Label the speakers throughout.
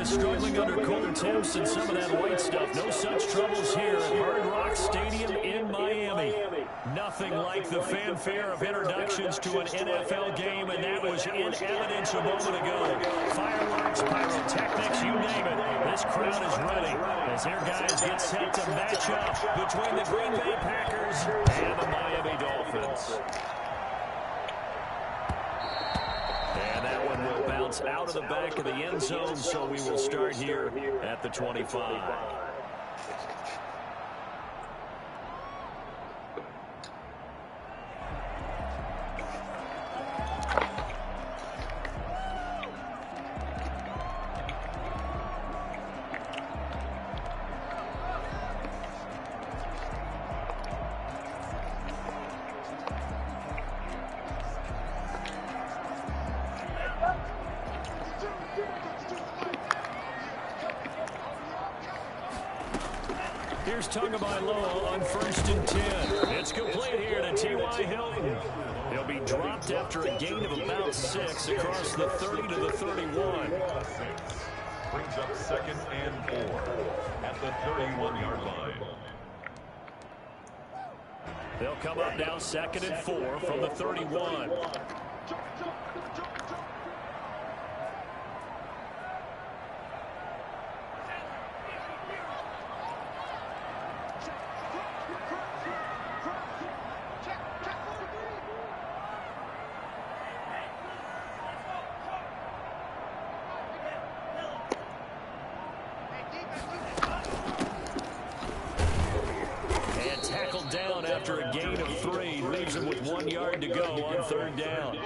Speaker 1: is struggling under cold temps and some of that white stuff. No such troubles here at Hard Rock Stadium in Miami. Nothing like the fanfare of introductions to an NFL game, and that was in evidence a moment ago. Fireworks, pyrotechnics, you name it. This crowd is ready as their guys get set to match up between the Green Bay Packers and the Miami Dolphins. And that one will bounce out of the back of the end zone, so we will start here at the 25. Here's Tagovailoa on 1st and 10. It's complete here to T.Y. Hilton. He'll be dropped after a gain of about 6 across the 30 to the 31.
Speaker 2: Brings up 2nd and 4 at the 31-yard line.
Speaker 1: They'll come up now 2nd and 4 from the 31. Down after a gain of 3, leaves him with 1 yard to go on 3rd down.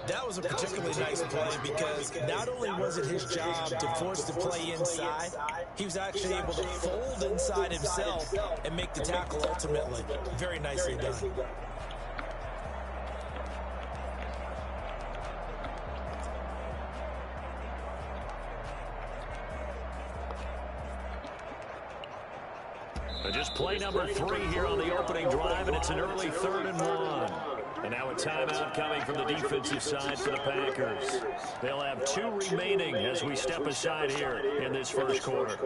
Speaker 3: That was a particularly nice play because not only was it his job to force the play inside, he was actually able to fold inside himself and make the tackle ultimately. Very nicely done.
Speaker 1: Just play number 3 here on the opening drive, and it's an early 3rd and 1. And now a timeout coming from the defensive side for the Packers. They'll have 2 remaining as we step aside here in this first quarter.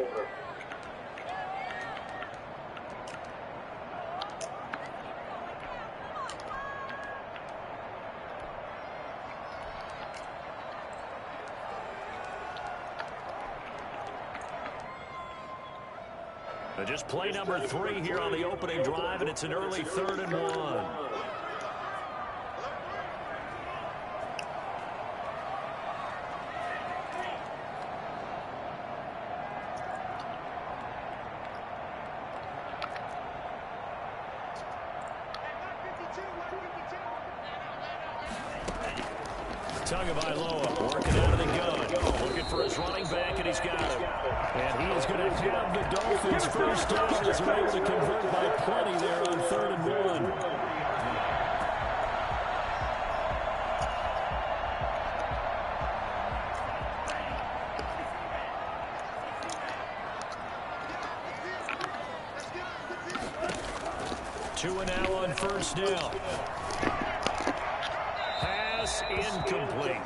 Speaker 1: Just play number 3 here on the opening drive, and it's an early 3rd and 1. Tagovailoa working out of the gun. Looking for his running back, and he's got him. And he is going to have the Dolphins first down as they're able to convert by plenty there on 3rd and 1. Two and now on 1st down. Pass incomplete.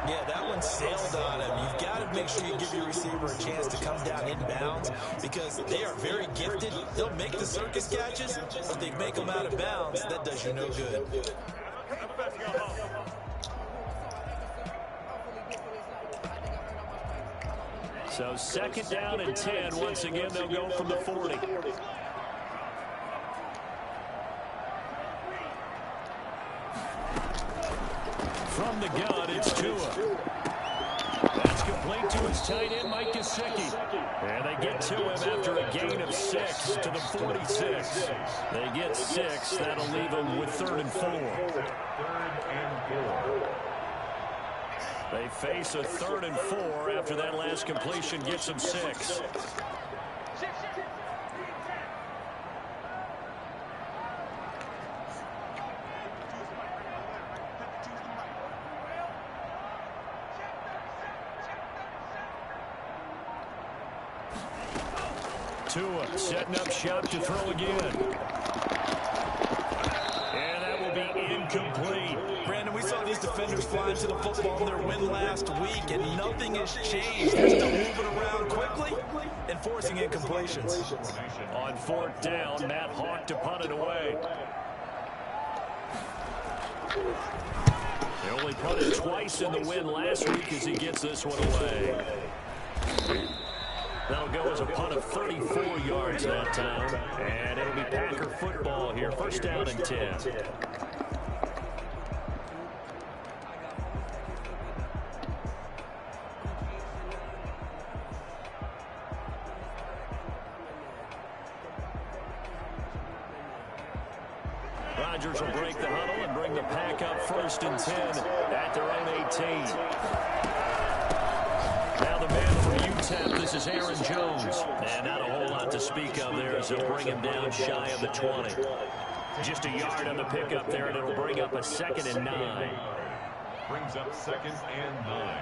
Speaker 3: Yeah, that one sailed on him. You've got to make sure you give your receiver a chance to come down inbounds because they are very gifted. They'll make the circus catches, but they make them out of bounds. That does you no good.
Speaker 1: So 2nd down and 10. Once again, they'll go from the 40. From the gun, it's Tua. That's complete to his tight end, Mike Gesicki. And they get to him after a gain of 6 to the 46. They get 6. That'll leave them with 3rd and 4.
Speaker 2: 3rd and 4.
Speaker 1: They face a 3rd and 4 after that last completion gets them 6. Tua setting up shop to throw again. And that will be incomplete.
Speaker 3: Brandon, we saw these defenders fly into the football in their win last week, and nothing has changed. They're still moving around quickly and forcing incompletions.
Speaker 1: On fourth down, Matt Hawk to punt it away. They only punted twice in the win last week as he gets this one away. That'll go as a punt of 34 yards that time. And it'll be Packer football here. First down and 10. Rodgers will break the huddle and bring the Pack up first and 10 at their own 18. Now the man from UTEP, this is Aaron Jones. And not a whole lot to speak of there as they'll bring him down shy of the 20. Just a yard on the pickup there, and it'll bring up a 2nd and 9.
Speaker 2: Brings up 2nd and 9.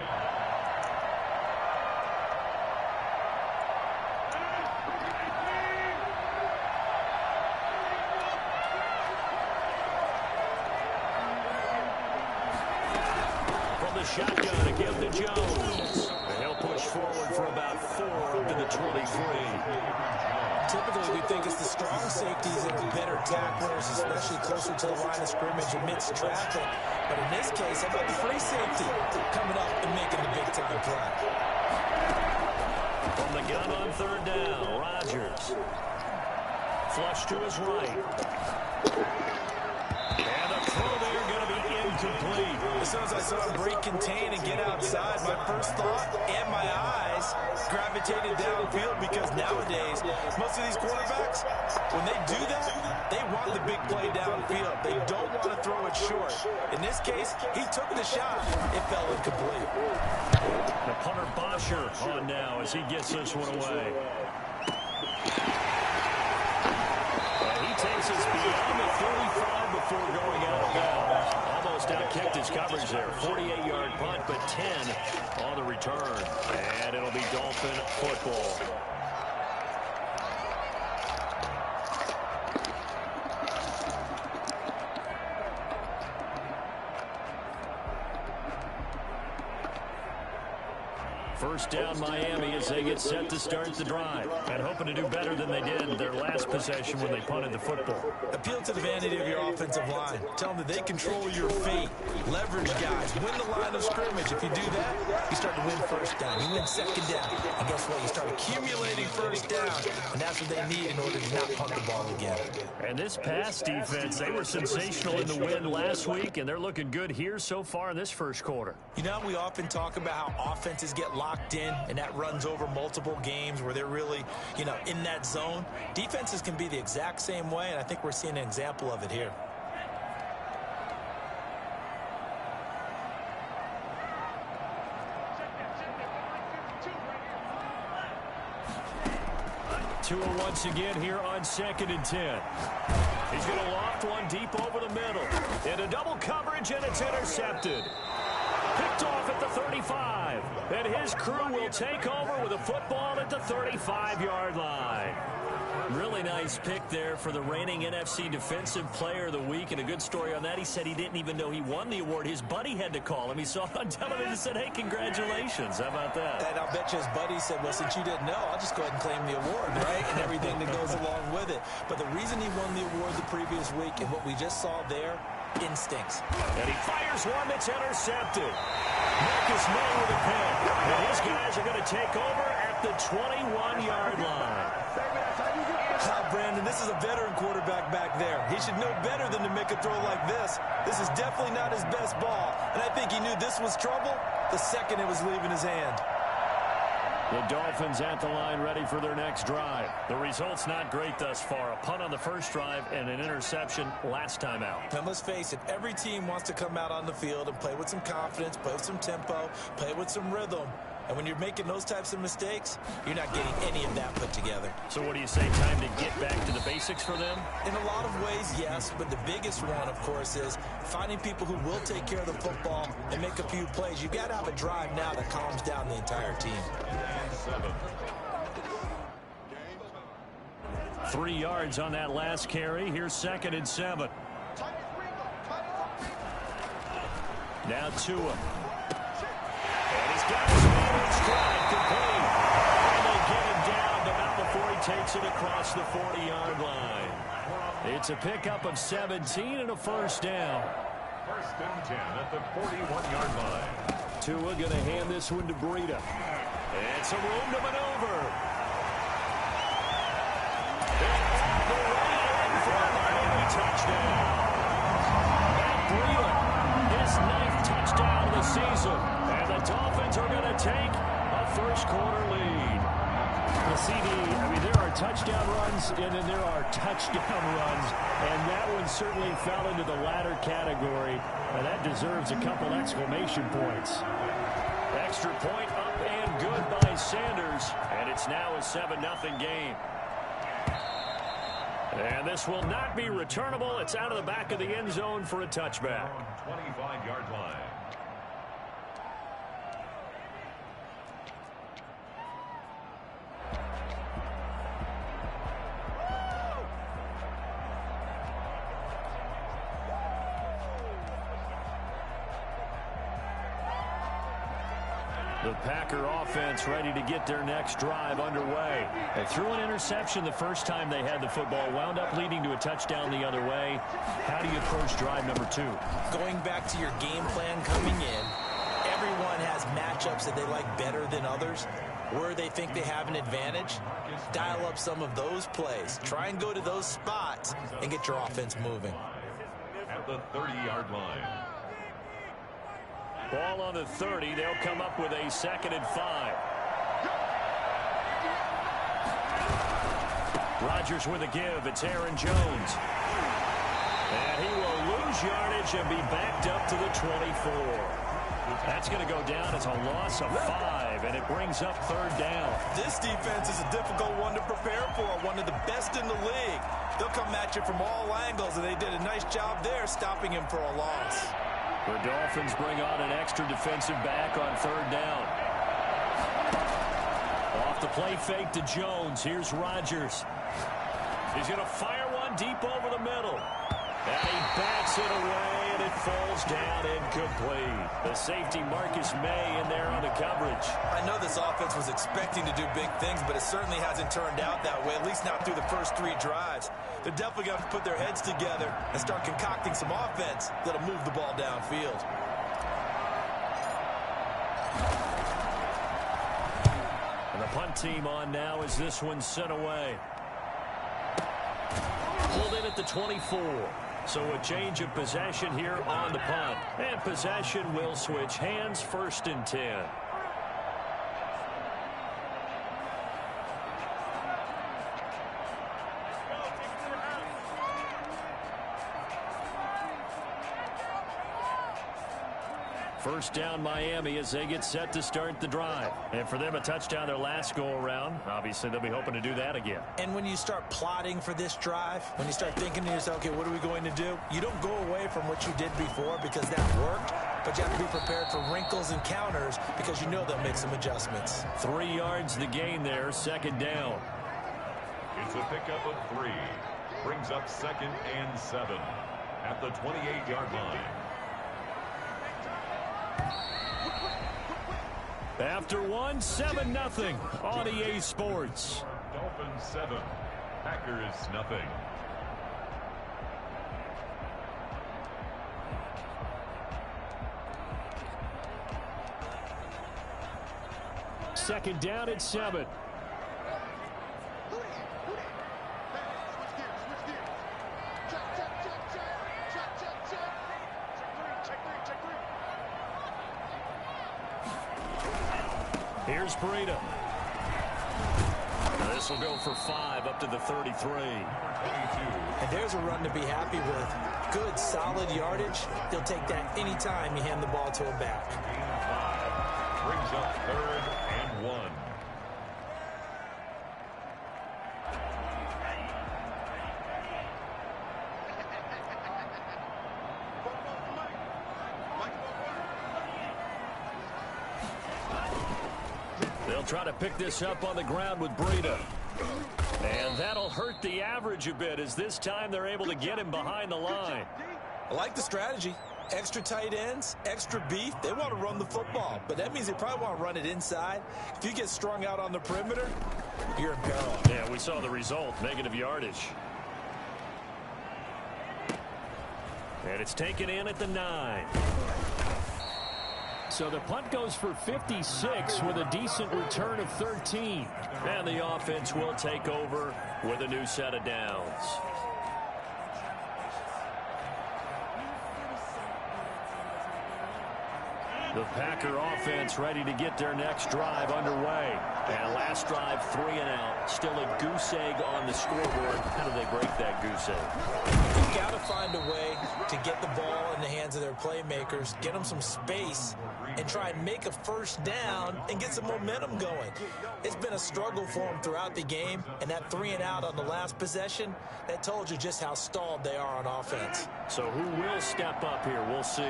Speaker 1: Shotgun again to Jones. And he'll push forward for about 4 up to the 23.
Speaker 3: Typically, we think it's the strong safeties that are better tacklers, especially closer to the line of scrimmage amidst traffic. But in this case, how about the free safety coming up and making the big-time play?
Speaker 1: From the gun on third down, Rodgers. Flush to his right. And the throw there going to be incomplete.
Speaker 3: As soon as I saw him break contain and get outside, my first thought and my eyes gravitated downfield, because nowadays, most of these quarterbacks, when they do that, they want the big play downfield. They don't want to throw it short. In this case, he took the shot. It fell incomplete.
Speaker 1: The punter Bosher on now as he gets this one away. And he takes us beyond the 35 before going out of bounds. Almost out-kicked his coverage there. 48-yard punt, but 10 on the return. And it'll be Dolphin football. First down Miami as they get set to start the drive, and hoping to do better than they did their last possession when they punted the football.
Speaker 3: Appeal to the vanity of your offensive line. Tell them that they control your fate. Leverage guys. Win the line of scrimmage. If you do that, you start to win first down. You win second down. And guess what? You start accumulating first down. And that's what they need in order to not punt the ball again.
Speaker 1: And this pass defense, they were sensational in the win last week, and they're looking good here so far in this first quarter.
Speaker 3: You know, we often talk about how offenses get locked in, and that runs over multiple games where they're really, you know, in that zone. Defenses can be the exact same way, and I think we're seeing an example of it here.
Speaker 1: Tua once again here on 2nd and 10. He's going to loft one deep over the middle. Into double coverage, and it's intercepted. Picked off at the 35. And his crew will take over with a football at the 35-yard line. Really nice pick there for the reigning NFC Defensive Player of the Week. And a good story on that. He said he didn't even know he won the award. His buddy had to call him. He saw it on television and said, hey, congratulations. How about that?
Speaker 3: And I'll bet you his buddy said, well, since you didn't know, I'll just go ahead and claim the award, right? And everything that goes along with it. But the reason he won the award the previous week and what we just saw there, instincts.
Speaker 1: And he fires one that's intercepted. Marcus May with a pick. And his guys are going to take over at the 21-yard line.
Speaker 3: Brandon, this is a veteran quarterback back there. He should know better than to make a throw like this. This is definitely not his best ball. And I think he knew this was trouble the second it was leaving his hand.
Speaker 1: The Dolphins at the line ready for their next drive. The result's not great thus far. A punt on the first drive and an interception last time out.
Speaker 3: And let's face it, every team wants to come out on the field and play with some confidence, play with some tempo, play with some rhythm. And when you're making those types of mistakes, you're not getting any of that put together.
Speaker 1: So what do you say, time to get back to the basics for them?
Speaker 3: In a lot of ways, yes. But the biggest one, of course, is finding people who will take care of the football and make a few plays. You've got to have a drive now that calms down the entire team.
Speaker 1: 3 yards on that last carry. Here's 2nd and 7. Now Tua. And he's got his man in stride, complete. And they get him down, but not before he takes it across the 40-yard line. It's a pickup of 17 and a first down.
Speaker 2: First and 10 at the 41-yard line.
Speaker 1: Tua going to hand this one to Breida. And some room to maneuver. It's all the way in for a Miami touchdown. Matt Breida, his 9th touchdown of the season. And the Dolphins are going to take a first-quarter lead. The CD, I mean, there are touchdown runs, and then there are touchdown runs. And that one certainly fell into the latter category. And that deserves a couple exclamation points. Extra point up and good by Sanders. And it's now a 7-0 game. And this will not be returnable. It's out of the back of the end zone for a touchback.
Speaker 2: 25-yard line.
Speaker 1: The Packer offense ready to get their next drive underway. They threw an interception the first time they had the football, wound up leading to a touchdown the other way. How do you approach drive number 2?
Speaker 3: Going back to your game plan coming in, everyone has matchups that they like better than others. Where they think they have an advantage, dial up some of those plays. Try and go to those spots and get your offense moving.
Speaker 2: At the 30-yard line.
Speaker 1: Ball on the 30. They'll come up with a 2nd and 5. Rodgers with a give. It's Aaron Jones. And he will lose yardage and be backed up to the 24. That's going to go down as a loss of 5, and it brings up 3rd down.
Speaker 3: This defense is a difficult one to prepare for, one of the best in the league. They'll come at you from all angles, and they did a nice job there stopping him for a loss.
Speaker 1: The Dolphins bring on an extra defensive back on 3rd down. Off the play fake to Jones. Here's Rodgers. He's going to fire one deep over the middle. And he backs it away, and it falls down incomplete. The safety Marcus May in there on the coverage.
Speaker 3: I know this offense was expecting to do big things, but it certainly hasn't turned out that way, at least not through the first 3 drives. They're definitely going to put their heads together and start concocting some offense that'll move the ball downfield.
Speaker 1: And the punt team on now as this one's sent away. Pulled in at the 24. So a change of possession here on the punt. And possession will switch hands, 1st and 10. First down Miami as they get set to start the drive. And for them, a touchdown their last go-around. Obviously, they'll be hoping to do that again.
Speaker 3: And when you start plotting for this drive, when you start thinking to yourself, okay, what are we going to do? You don't go away from what you did before because that worked, but you have to be prepared for wrinkles and counters because you know they'll make some adjustments.
Speaker 1: 3 yards the gain there, 2nd down.
Speaker 2: It's a pickup of 3. Brings up 2nd and 7 at the 28-yard line.
Speaker 1: After 1, 7-0 on EA Sports.
Speaker 2: Dolphins 7, Packers nothing.
Speaker 1: Second down at 7. Here's Breida. This will go for 5 up to the 33.
Speaker 3: And there's a run to be happy with. Good, solid yardage. They'll take that anytime you hand the ball to a back.
Speaker 2: Brings up 3rd and 1.
Speaker 1: They'll try to pick this up on the ground with Breida. And that'll hurt the average a bit as this time they're able to get him behind the line.
Speaker 3: I like the strategy. Extra tight ends, extra beef, they want to run the football. But that means they probably want to run it inside. If you get strung out on the perimeter, you're in peril.
Speaker 1: Yeah, we saw the result, negative yardage. And it's taken in at the 9. So the punt goes for 56 with a decent return of 13. And the offense will take over with a new set of downs. The Packer offense ready to get their next drive underway. And last drive, 3 and out. Still a goose egg on the scoreboard. How do they break that goose egg?
Speaker 3: You've got to find a way to get the ball in the hands of their playmakers, get them some space, and try and make a first down and get some momentum going. It's been a struggle for them throughout the game, and that 3 and out on the last possession, that told you just how stalled they are on offense.
Speaker 1: So who will step up here? We'll see.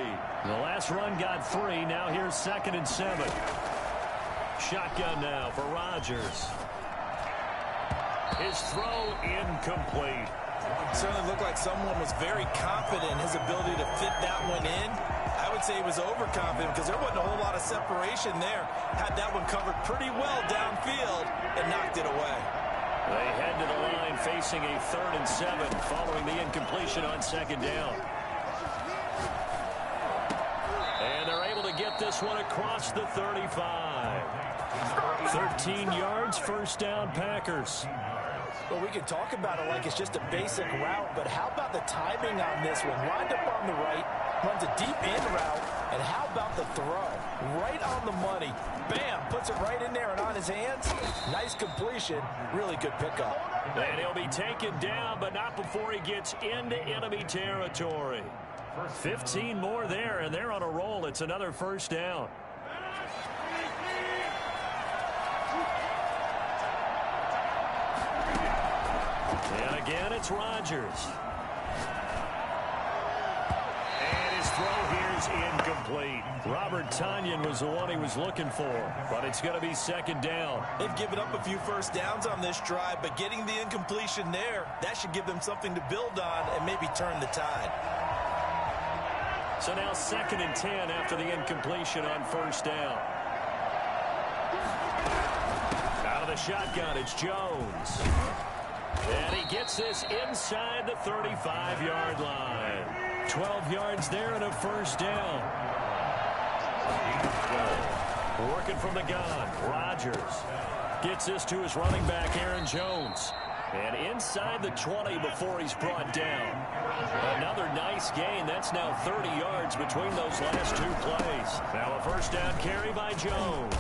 Speaker 1: The last run got 3. Now here's 2nd and 7. Shotgun now for Rodgers. His throw incomplete.
Speaker 3: It certainly looked like someone was very confident in his ability to fit that one in. I would say he was overconfident because there wasn't a whole lot of separation there. Had that one covered pretty well downfield and knocked it away.
Speaker 1: They head to the line facing a 3rd and 7 following the incompletion on 2nd down. And they're able to get this one across the 35. 13 yards, first down, Packers.
Speaker 3: Well, we can talk about it like it's just a basic route, but how about the timing on this one? Lined up on the right, runs a deep in route, and how about the throw? Right on the money. Bam, puts it right in there and on his hands. Nice completion, really good pickup.
Speaker 1: And he'll be taken down, but not before he gets into enemy territory. 15 more there, and they're on a roll. It's another first down. And again, it's Rodgers. And his throw here's incomplete. Robert Tonyan was the one he was looking for, but it's going to be 2nd down.
Speaker 3: They've given up a few first downs on this drive, but getting the incompletion there, that should give them something to build on and maybe turn the tide.
Speaker 1: So now 2nd and 10 after the incompletion on first down. Out of the shotgun, it's Jones. And he gets this inside the 35-yard line. 12 yards there and a first down. Working from the gun, Rodgers gets this to his running back, Aaron Jones. And inside the 20 before he's brought down. Another nice gain. That's now 30 yards between those last 2 plays. Now a first down carry by Jones.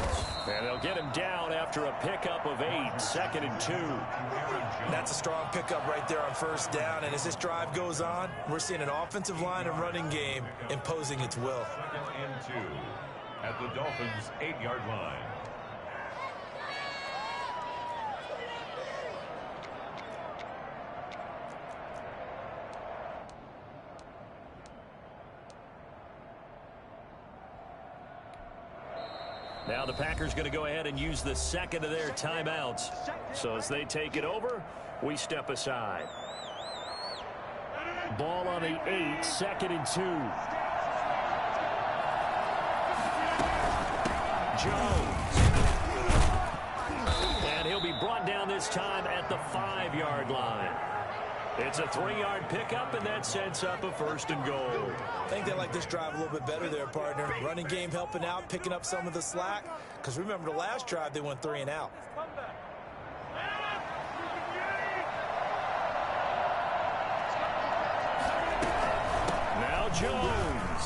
Speaker 1: And they'll get him down after a pickup of 8, 2nd and 2.
Speaker 3: That's a strong pickup right there on first down. And as this drive goes on, we're seeing an offensive line and running game imposing its will.
Speaker 2: 2nd and 2 at the Dolphins' 8-yard line.
Speaker 1: Now the Packers going to go ahead and use the 2nd of their timeouts. So as they take it over, we step aside. Ball on the 8, 2nd and 2. Jones. And he'll be brought down this time at the 5-yard line. It's a 3-yard pickup, and that sets up a 1st and goal.
Speaker 3: I think they like this drive a little bit better there, partner. Running game helping out, picking up some of the slack. Because remember the last drive, they went 3 and out.
Speaker 1: Now Jones.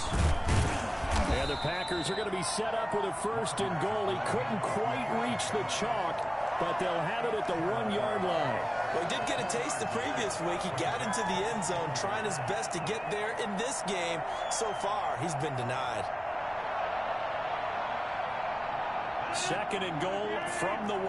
Speaker 1: And the Packers are going to be set up with a 1st and goal. He couldn't quite reach the chalk, but they'll have it at the 1-yard line.
Speaker 3: Well, he did get a taste the previous week. He got into the end zone, trying his best to get there in this game. So far, he's been denied.
Speaker 1: 2nd and goal from the 1.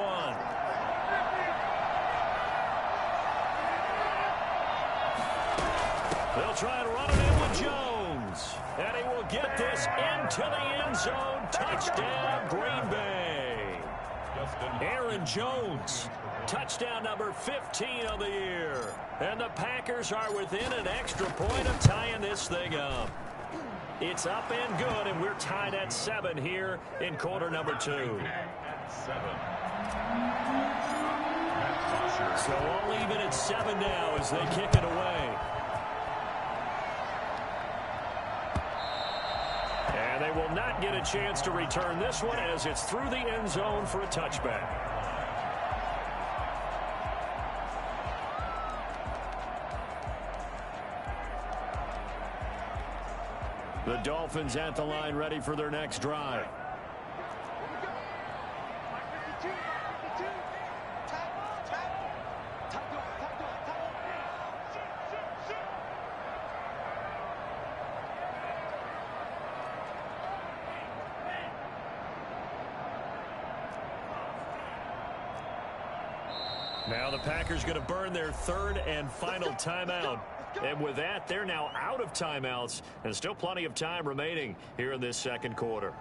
Speaker 1: They'll try and run it in with Jones. And he will get this into the end zone. Touchdown, Green Bay. Aaron Jones. Touchdown number 15 of the year. And the Packers are within an extra point of tying this thing up. It's up and good, and we're tied at 7 here in quarter number 2.
Speaker 2: 7.
Speaker 1: So all even at 7 now as they kick it away. And they will not get a chance to return this one as it's through the end zone for a touchback. The Dolphins at the line ready for their next drive. Now the Packers going to burn their third and final timeout. And with that, they're now out of timeouts and still plenty of time remaining here in this second quarter.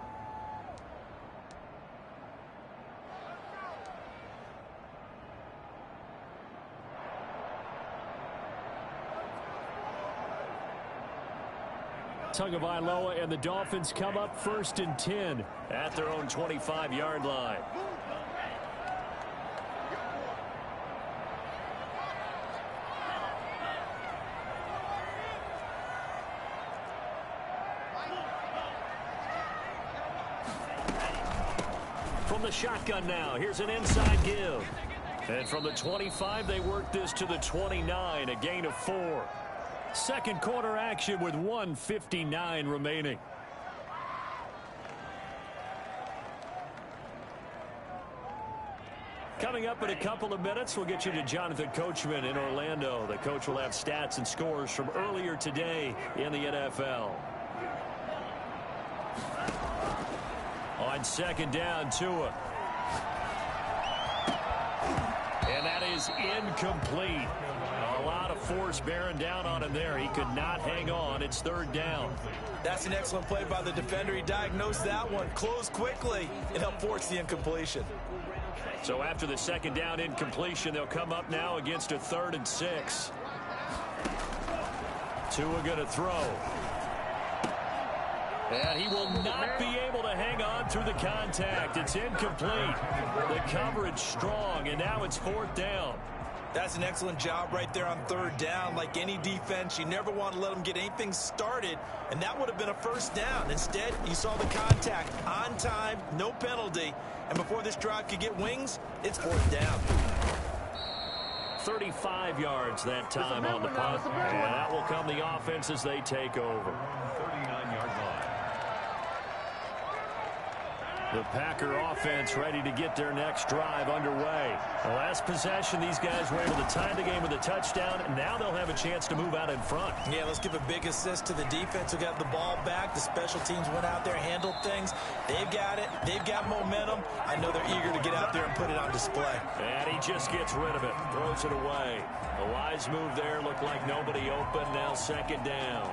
Speaker 1: Tagovailoa and the Dolphins come up 1st and 10 at their own 25-yard line. From the shotgun now, here's an inside give. And from the 25, they work this to the 29, a gain of 4. Second quarter action with 1:59 remaining. Coming up in a couple of minutes, we'll get you to Jonathan Coachman in Orlando. The coach will have stats and scores from earlier today in the NFL. On second down, Tua. And that is incomplete. A lot of force bearing down on him there. He could not hang on. It's third down.
Speaker 3: That's an excellent play by the defender. He diagnosed that one, closed quickly, and helped force the incompletion.
Speaker 1: So after the second down incompletion, they'll come up now against a 3rd and 6. Tua going to throw. And he will not be able to hang on through the contact. It's incomplete. The coverage strong, and now it's 4th down.
Speaker 3: That's an excellent job right there on 3rd down. Like any defense, you never want to let them get anything started, and that would have been a 1st down. Instead, you saw the contact on time, no penalty, and before this drive could get wings, it's 4th down.
Speaker 1: 35 yards that time on the punt, and that will come the offense as they take over.
Speaker 2: 39-yard line.
Speaker 1: The Packer offense ready to get their next drive underway. The last possession, these guys were able to tie the game with a touchdown, and now they'll have a chance to move out in front.
Speaker 3: Yeah, let's give a big assist to the defense who got the ball back. The special teams went out there, handled things. They've got it. They've got momentum. I know they're eager to get out there and put it on display.
Speaker 1: And he just gets rid of it, throws it away. A wise move there, looked like nobody open. Now second down.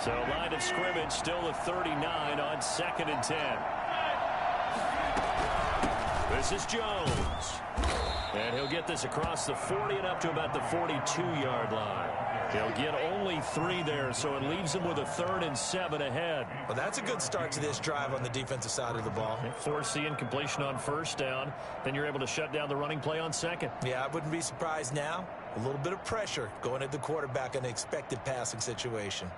Speaker 1: So line of scrimmage still a 39 on 2nd and 10. This is Jones. And he'll get this across the 40 and up to about the 42-yard line. He'll get only 3 there, so it leaves him with a 3rd and 7 ahead.
Speaker 3: Well, that's a good start to this drive on the defensive side of the ball.
Speaker 1: Force the incompletion on 1st down. Then you're able to shut down the running play on 2nd.
Speaker 3: Yeah, I wouldn't be surprised now. A little bit of pressure going at the quarterback in an expected passing situation.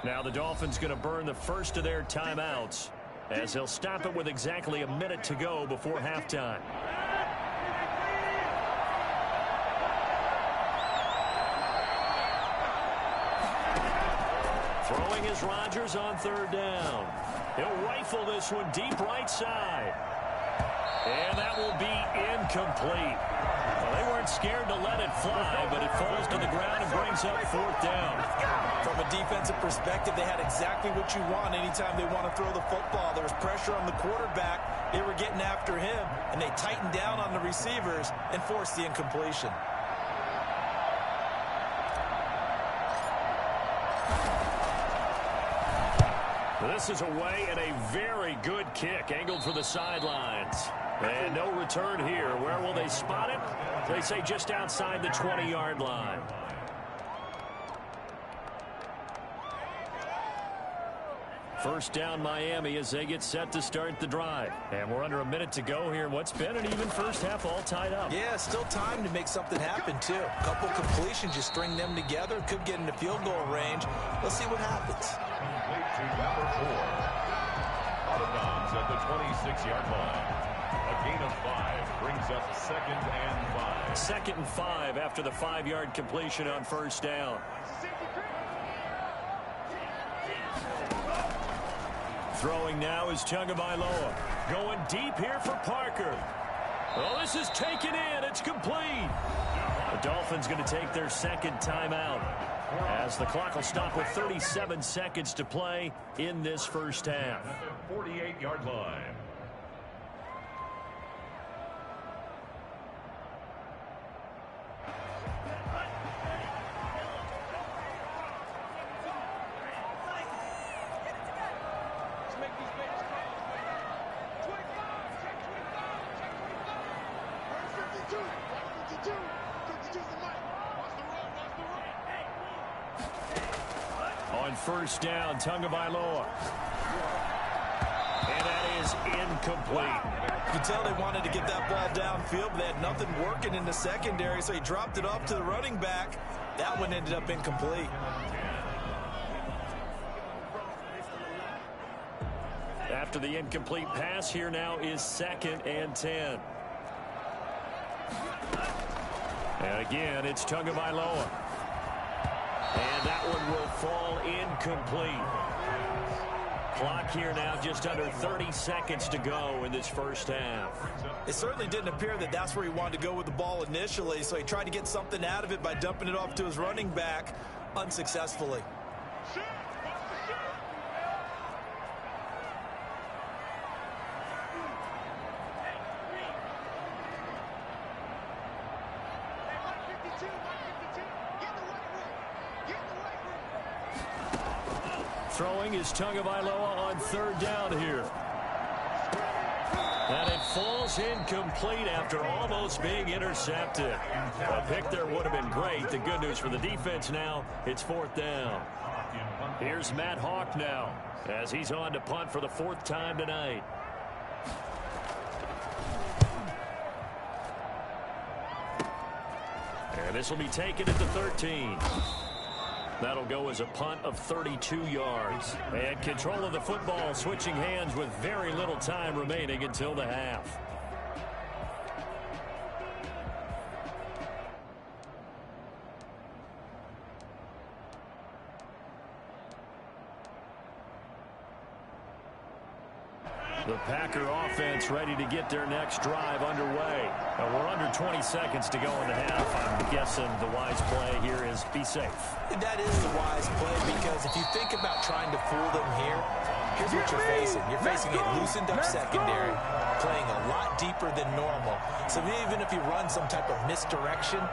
Speaker 1: Now the Dolphins going to burn the first of their timeouts as they'll stop it with exactly a minute to go before halftime. Throwing is Rodgers on 3rd down. He'll rifle this one deep right side. And that will be incomplete. Well, they weren't scared to let it fly, but it falls to the ground and brings up 4th down.
Speaker 3: From a defensive perspective, they had exactly what you want anytime they want to throw the football. There was pressure on the quarterback. They were getting after him, and they tightened down on the receivers and forced the incompletion.
Speaker 1: This is away and a very good kick angled for the sidelines. And no return here. Where will they spot it? They say just outside the 20-yard line. First down Miami as they get set to start the drive. And we're under a minute to go here. What's been an even first half all tied up.
Speaker 3: Yeah, still time to make something happen, too. A couple completions, you string them together. Could get into field goal range. Let's see what happens.
Speaker 2: Complete to number 4. Out of bounds at the 26-yard line. A gain of 5 brings up 2nd and 5.
Speaker 1: 2nd and 5 after the 5-yard completion on first down. Throwing now is Tagovailoa. Going deep here for Parker. Well, this is taken in. It's complete. The Dolphins going to take their second timeout as the clock will stop with 37 seconds to play in this first half.
Speaker 2: 48-yard line.
Speaker 1: On first down, Tagovailoa. And that is incomplete.
Speaker 3: You can tell they wanted to get that ball downfield, but they had nothing working in the secondary, so he dropped it off to the running back. That one ended up incomplete.
Speaker 1: After the incomplete pass, here now is 2nd and 10. And again, it's Tagovailoa. And that one will fall incomplete. Clock here now just under 30 seconds to go in this first half.
Speaker 3: It certainly didn't appear that that's where he wanted to go with the ball initially, so he tried to get something out of it by dumping it off to his running back unsuccessfully.
Speaker 1: Throwing is Tagovailoa on third down here. And it falls incomplete after almost being intercepted. A pick there would have been great. The good news for the defense now, it's 4th down. Here's Matt Hawk now as he's on to punt for the 4th time tonight. And this will be taken at the 13. That'll go as a punt of 32 yards. And control of the football switching hands with very little time remaining until the half. The Packer offense ready to get their next drive underway. We're under 20 seconds to go in the half. I'm guessing the wise play here is be safe.
Speaker 3: That is the wise play because if you think about trying to fool them here, here's what you're facing. You're facing a loosened up secondary, playing a lot deeper than normal. So even if you run some type of misdirection,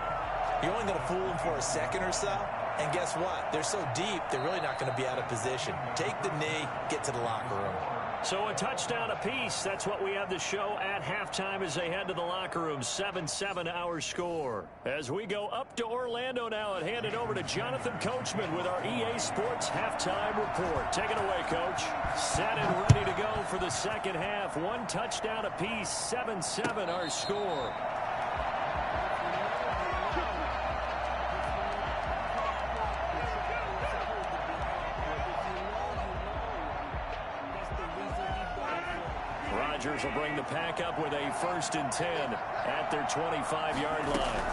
Speaker 3: you're only going to fool them for a second or so. And guess what? They're so deep, they're really not going to be out of position. Take the knee, get to the locker room.
Speaker 1: So a touchdown apiece. That's what we have to show at halftime as they head to the locker room. 7-7 our score. As we go up to Orlando now and hand it over to Jonathan Coachman with our EA Sports halftime report. Take it away, Coach. Set and ready to go for the second half. One touchdown apiece. 7-7 our score. Rodgers will bring the pack up with a 1st and 10 at their 25-yard line.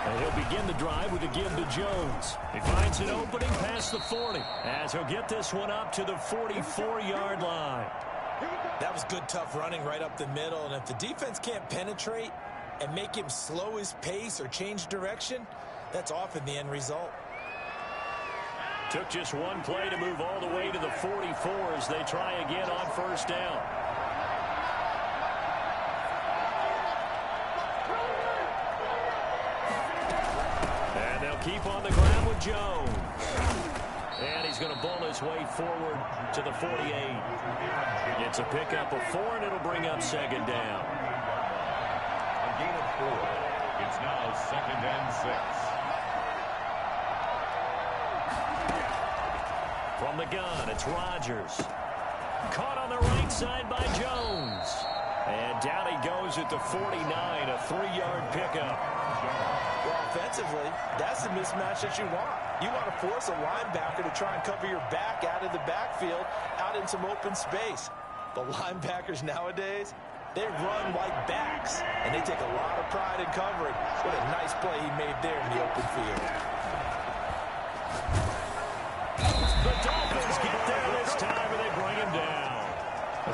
Speaker 1: And he'll begin the drive with a give to Jones. He finds an opening past the 40 as he'll get this one up to the 44-yard line.
Speaker 3: That was good, tough running right up the middle. And if the defense can't penetrate and make him slow his pace or change direction, that's often the end result.
Speaker 1: Took just one play to move all the way to the 44 as they try again on first down. Keep on the ground with Jones. And he's going to bull his way forward to the 48. It's a pickup of 4, and it'll bring up second down.
Speaker 2: A gain of 4. It's now 2nd and 6.
Speaker 1: From the gun, it's Rodgers. Caught on the right side by Jones. And down he goes at the 49, a 3-yard pickup.
Speaker 3: Well, offensively, that's the mismatch that you want. You want to force a linebacker to try and cover your back out of the backfield, out in some open space. The linebackers nowadays, they run like backs, and they take a lot of pride in covering. What a nice play he made there in the open field.
Speaker 1: The Dolphins get there this time, and they bring him down.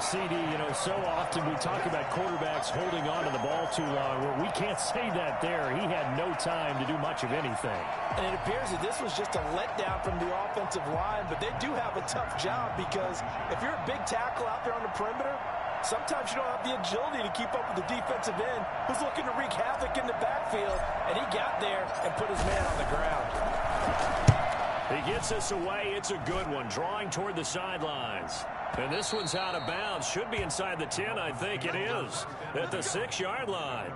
Speaker 1: CD, you know, so often we talk about quarterbacks holding on to the ball too long. Well, we can't say that there. He had no time to do much of anything.
Speaker 3: And it appears that this was just a letdown from the offensive line, but they do have a tough job because if you're a big tackle out there on the perimeter, sometimes you don't have the agility to keep up with the defensive end who's looking to wreak havoc in the backfield, and he got there and put his man on the ground.
Speaker 1: He gets us away. It's a good one, drawing toward the sidelines. And this one's out of bounds. Should be inside the 10, I think it is, at the 6-yard line.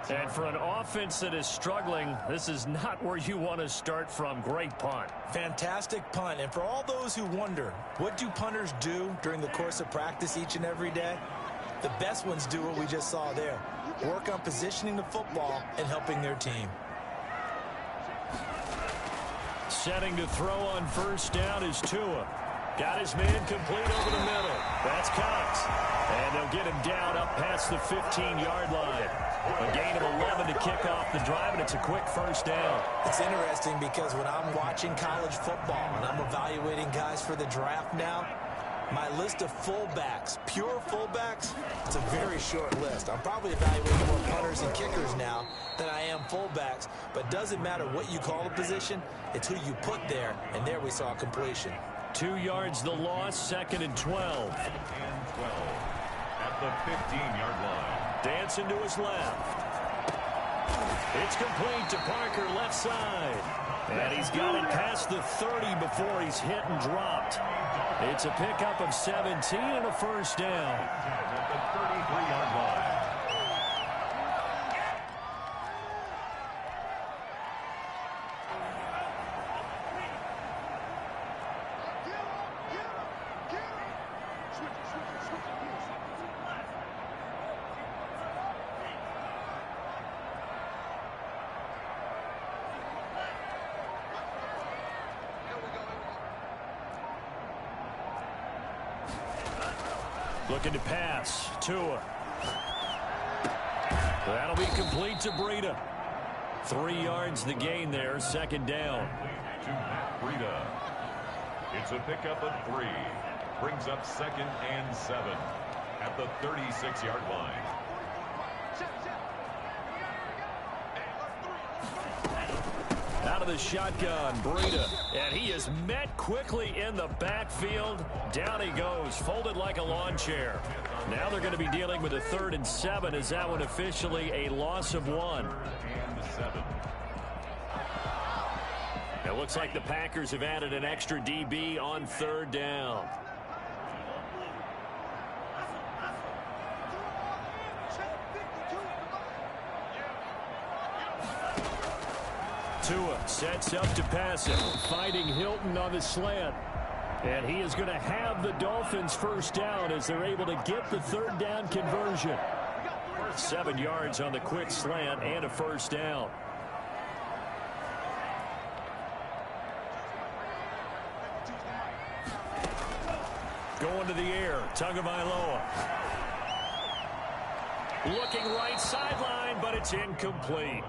Speaker 1: And for an offense that is struggling, this is not where you want to start from. Great punt.
Speaker 3: Fantastic punt. And for all those who wonder, what do punters do during the course of practice each and every day? The best ones do what we just saw there. Work on positioning the football and helping their team.
Speaker 1: Setting to throw on first down is Tua. Got his man complete over the middle. That's Cox. And they'll get him down up past the 15-yard line. A gain of 11 to kick off the drive, and it's a quick first down.
Speaker 3: It's interesting because when I'm watching college football and I'm evaluating guys for the draft now, my list of fullbacks, pure fullbacks, it's a very short list. I'm probably evaluating more punters and kickers now than I am fullbacks. But it doesn't matter what you call the position, it's who you put there, and there we saw completion.
Speaker 1: 2 yards the loss, 2nd and 12.
Speaker 2: And 12 at the 15-yard line.
Speaker 1: Dancing to his left. It's complete to Parker, left side. And he's got it past the 30 before he's hit and dropped. It's a pickup of 17 and a first down.
Speaker 2: At the 33-yard line.
Speaker 1: Looking to pass. Tua. That'll be complete to Breida. 3 yards the gain there, 2nd down.
Speaker 2: To Matt Breida. It's a pickup of 3. Brings up 2nd and 7 at the 36-yard line.
Speaker 1: Out of the shotgun, Breida. And he is met quickly in the backfield. Down he goes, folded like a lawn chair. Now they're going to be dealing with a 3rd and 7. Is that one officially a loss of 1?
Speaker 2: And 7.
Speaker 1: It looks like the Packers have added an extra DB on 3rd down. Tua sets up to pass it, fighting Hilton on the slant. And he is going to have the Dolphins first down as they're able to get the 3rd down conversion. 7 yards on the quick slant and a first down. Going to the air, Tagovailoa. Looking right sideline, but it's incomplete.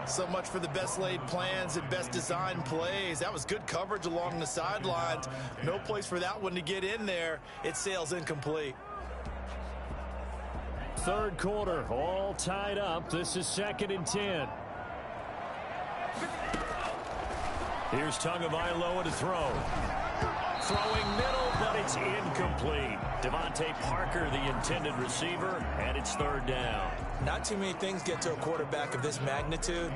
Speaker 3: So much for the best laid plans and best designed plays. That was good coverage along the sidelines. No place for that one to get in there. It sails incomplete.
Speaker 1: 3rd quarter, all tied up. This is 2nd and 10. Here's Tagovailoa to throw. Throwing middle, but it's incomplete. Devontae Parker, the intended receiver, and it's third down.
Speaker 3: Not too many things get to a quarterback of this magnitude,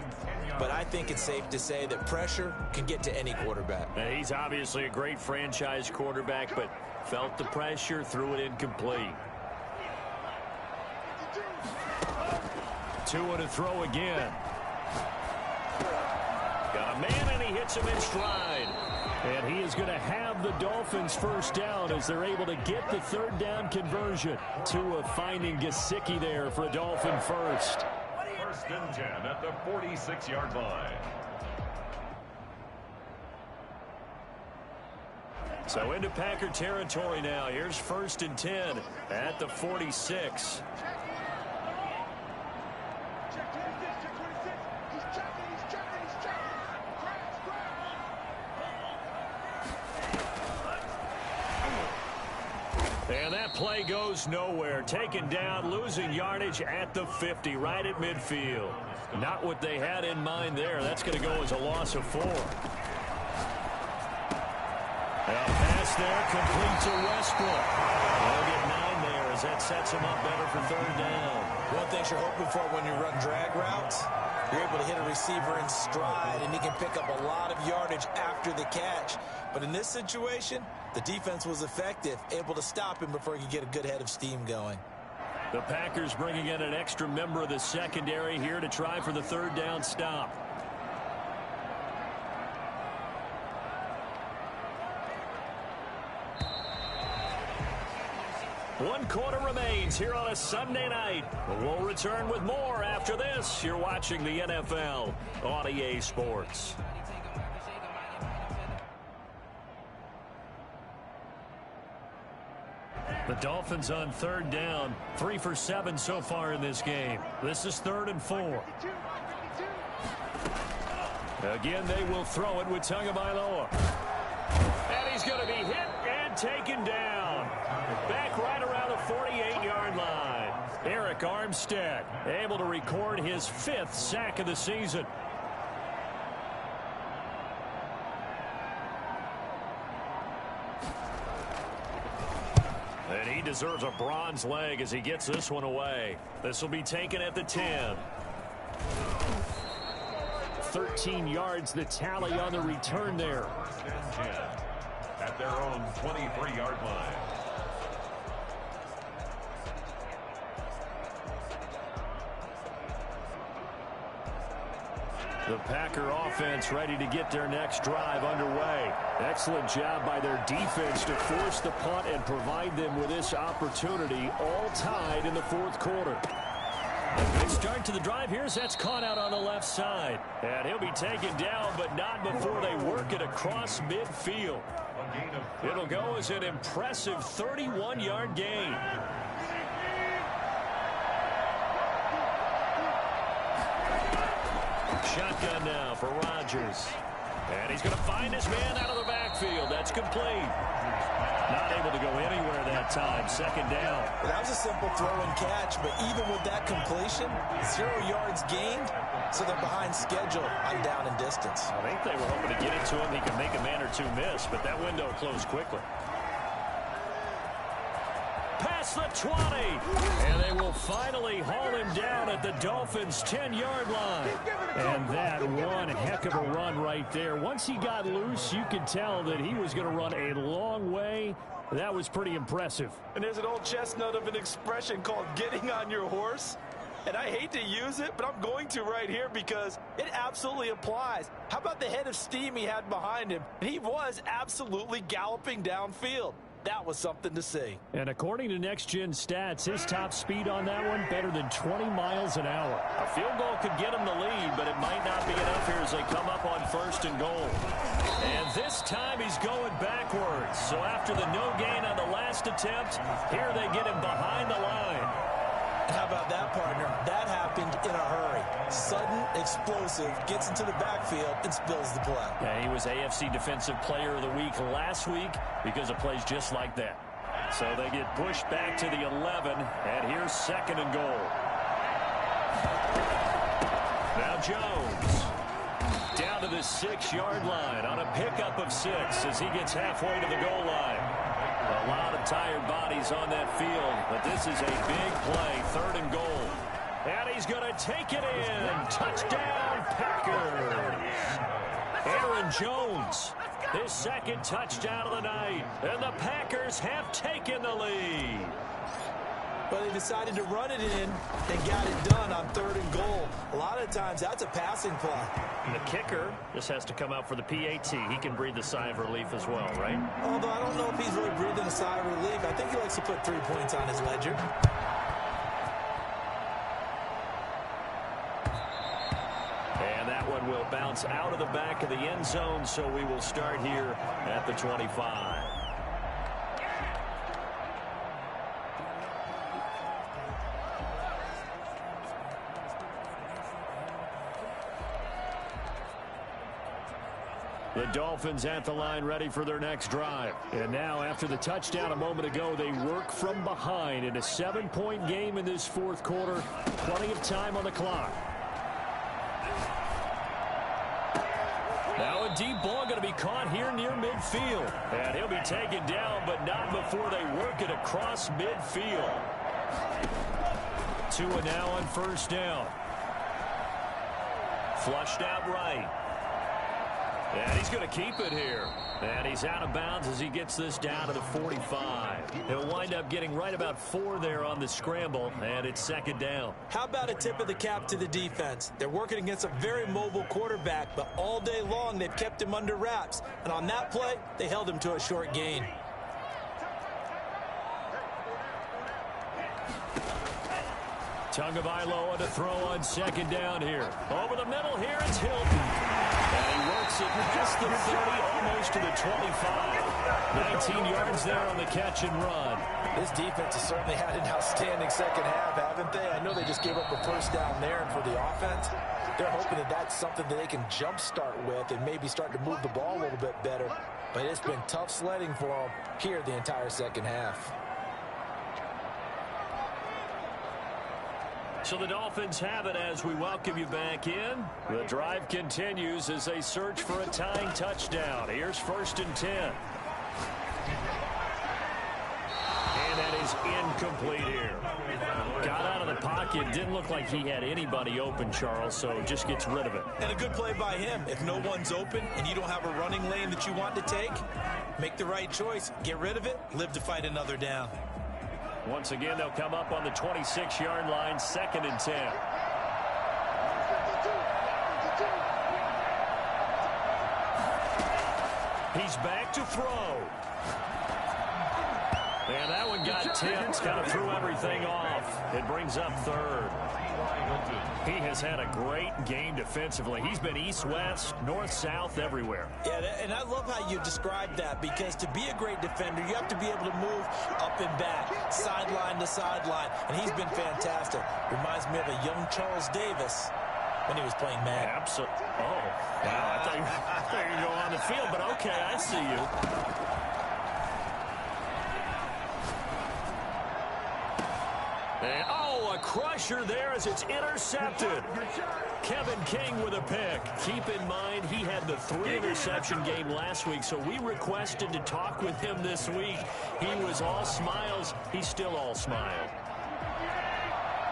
Speaker 3: but I think it's safe to say that pressure can get to any quarterback.
Speaker 1: Now, he's obviously a great franchise quarterback, but felt the pressure, threw it incomplete. 2 to throw again. Got a man, and he hits him in stride. And he is going to have the Dolphins first down as they're able to get the third down conversion. Tua finding Gesicki there for a Dolphin first.
Speaker 2: First and 10 at the 46-yard line.
Speaker 1: So into Packer territory now. Here's first and 10 at the 46. And that play goes nowhere. Taken down, losing yardage at the 50, right at midfield. Not what they had in mind there. That's going to go as a loss of 4. A pass there, complete to Westbrook. They'll get 9 there as that sets him up better for third down.
Speaker 3: One thing you're hoping for when you run drag routes, you're able to hit a receiver in stride, and he can pick up a lot of yardage after the catch. But in this situation, the defense was effective, able to stop him before he could get a good head of steam going.
Speaker 1: The Packers bringing in an extra member of the secondary here to try for the third down stop. One quarter remains here on a Sunday night. We'll return with more after this. You're watching the NFL on EA Sports. The Dolphins on third down, 3 for 7 so far in this game. This is 3rd and 4. Again, they will throw it with Tagovailoa. And he's going to be hit and taken down. Back right around the 48-yard line. Eric Armstead able to record his 5th sack of the season. And he deserves a bronze leg as he gets this one away. This will be taken at the 10. 13 yards the tally on the return there.
Speaker 2: At their own 23-yard line.
Speaker 1: The Packer offense ready to get their next drive underway. Excellent job by their defense to force the punt and provide them with this opportunity, all tied in the 4th quarter. A good start to the drive here as that's caught out on the left side. And he'll be taken down, but not before they work it across midfield. It'll go as an impressive 31-yard gain. Shotgun now for Rodgers. And he's going to find his man out of the backfield. That's complete. Not able to go anywhere that time. 2nd down.
Speaker 3: Well, that was a simple throw and catch, but even with that completion, 0 yards gained, so they're behind schedule on down and distance.
Speaker 1: I think they were hoping to get it to him. He could make a man or 2 miss, but that window closed quickly. Past the 20, and they will finally haul him down at the Dolphins' 10-yard line. And that one heck of a run right there. Once he got loose, you could tell that he was going to run a long way. That was pretty impressive.
Speaker 3: And there's an old chestnut of an expression called getting on your horse. And I hate to use it, but I'm going to right here because it absolutely applies. How about the head of steam he had behind him? And he was absolutely galloping downfield. That was something to see.
Speaker 1: And according to Next Gen Stats, his top speed on that one, better than 20 miles an hour. A field goal could get him the lead, but it might not be enough here as they come up on 1st and goal. And this time he's going backwards. So after the no gain on the last attempt, here they get him behind the line.
Speaker 3: How about that, partner? That happened in a hurry. Sudden, explosive, gets into the backfield and spills the play.
Speaker 1: Yeah, he was AFC Defensive Player of the Week last week because of plays just like that. So they get pushed back to the 11, and here's 2nd and goal. Now Jones down to the 6-yard line on a pickup of 6 as he gets halfway to the goal line. tired bodies on that field, but this is a big play, 3rd and goal. And he's going to take it in. Touchdown, Packers. Aaron Jones, his 2nd touchdown of the night. And the Packers have taken the lead.
Speaker 3: But they decided to run it in and got it done on 3rd and goal. A lot of times, that's a passing play.
Speaker 1: The kicker just has to come out for the PAT. He can breathe a sigh of relief as well, right?
Speaker 3: Although I don't know if he's really breathing a sigh of relief. I think he likes to put 3 points on his ledger.
Speaker 1: And that one will bounce out of the back of the end zone, so we will start here at the 25. The Dolphins at the line ready for their next drive. And now after the touchdown a moment ago, they work from behind in a 7-point game in this 4th quarter. Plenty of time on the clock. Now a deep ball going to be caught here near midfield. And he'll be taken down, but not before they work it across midfield. Tua now on 1st down. Flushed out right. And he's going to keep it here. And he's out of bounds as he gets this down to the 45. He'll wind up getting right about 4 there on the scramble, and it's 2nd down.
Speaker 3: How about a tip of the cap to the defense? They're working against a very mobile quarterback, but all day long they've kept him under wraps. And on that play, they held him to a short gain.
Speaker 1: Tagovailoa to throw on 2nd down here. Over the middle here, it's Hilton. And he works it past the 30, almost to the 25. 19 yards there on the catch and run.
Speaker 3: This defense has certainly had an outstanding 2nd half, haven't they? I know they just gave up a 1st down there, and for the offense, they're hoping that that's something that they can jumpstart with and maybe start to move the ball a little bit better. But it's been tough sledding for them here the entire 2nd half.
Speaker 1: So the Dolphins have it as we welcome you back in. The drive continues as they search for a tying touchdown. Here's 1st and 10. And that is incomplete here. Got out of the pocket. Didn't look like he had anybody open, Charles, so just gets rid of it.
Speaker 3: And a good play by him. If no one's open and you don't have a running lane that you want to take, make the right choice. Get rid of it. Live to fight another down.
Speaker 1: Once again, they'll come up on the 26-yard line, 2nd and 10. He's back to throw. And that one got tipped, kind of threw everything off. It brings up 3rd. He has had a great game defensively. He's been east-west, north-south, everywhere.
Speaker 3: Yeah, and I love how you described that, because to be a great defender, you have to be able to move up and back, sideline to sideline, and he's been fantastic. Reminds me of a young Charles Davis when he was playing Madden.
Speaker 1: Absolutely. Oh, wow, I thought you were going to go on the field, but okay, I see you. And, oh, a crusher there as it's intercepted. Kevin King with a pick. Keep in mind he had the 3-interception game last week, so we requested to talk with him this week. He was all smiles. He's still all smile.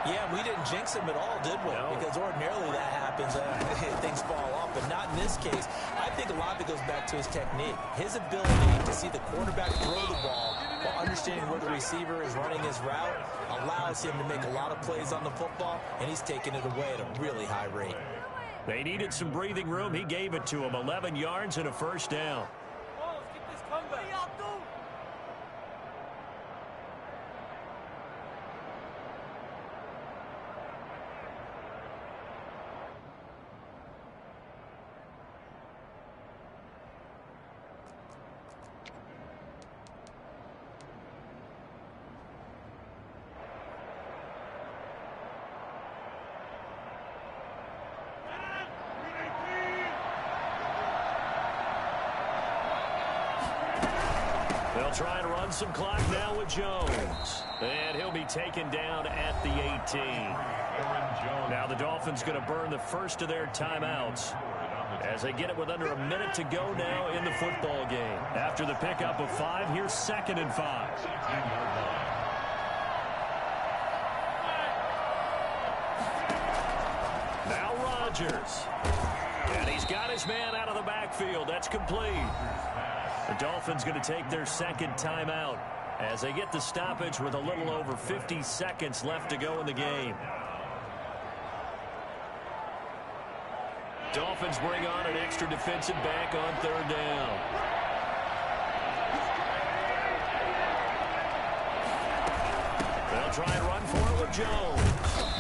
Speaker 3: Yeah, we didn't jinx him at all, did we?
Speaker 1: No.
Speaker 3: Because ordinarily that happens. Things fall off, but not in this case. I think a lot of it goes back to his technique. His ability to see the quarterback throw the ball while understanding where the receiver is running his route allows him to make a lot of plays on the football, and he's taking it away at a really high rate.
Speaker 1: They needed some breathing room. He gave it to him. 11 yards and a 1st down. They'll try and run some clock now with Jones. And he'll be taken down at the 18. Now the Dolphins going to burn the first of their timeouts. as they get it with under a minute to go now in the football game. After the pickup of 5, here's 2nd and 5. Now Rodgers. And he's got his man out of the backfield. That's complete. The Dolphins going to take their 2nd timeout as they get the stoppage with a little over 50 seconds left to go in the game. Dolphins bring on an extra defensive back on 3rd down. They'll try and run for it with Jones.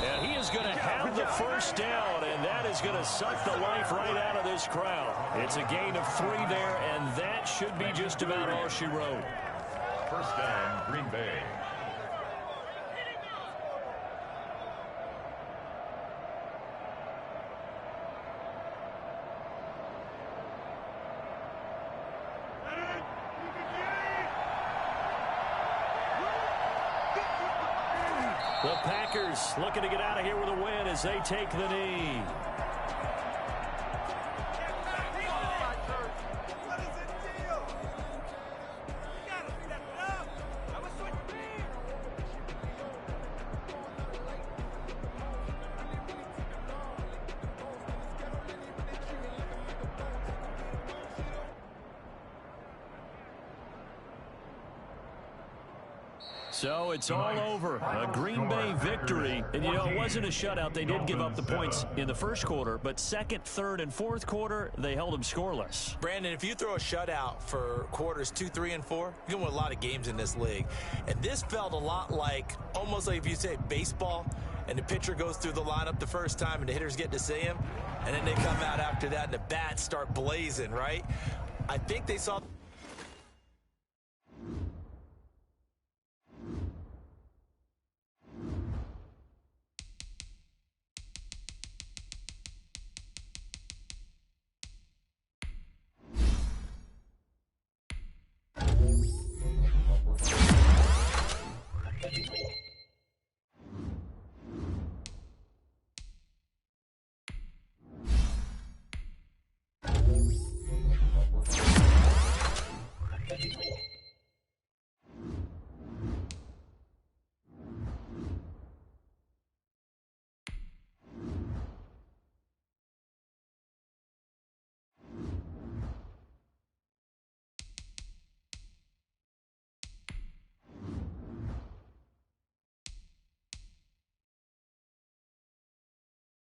Speaker 1: And he is going to have the 1st down, and that is going to suck the life right out of this crowd. It's a gain of 3 there, and that should be just about all she wrote.
Speaker 2: 1st down, Green Bay.
Speaker 1: The Packers looking to get out of here with a win as they take the knee. So it's all over. A Green Bay victory. And, you know, it wasn't a shutout. They did give up the points in the 1st quarter, but 2nd, 3rd, and 4th quarter, they held them scoreless.
Speaker 3: Brandon, if you throw a shutout for quarters 2, 3, and 4, you're going to win a lot of games in this league. And this felt a lot like, almost like if you say baseball, and the pitcher goes through the lineup the first time and the hitters get to see him, and then they come out after that and the bats start blazing, right? I think they saw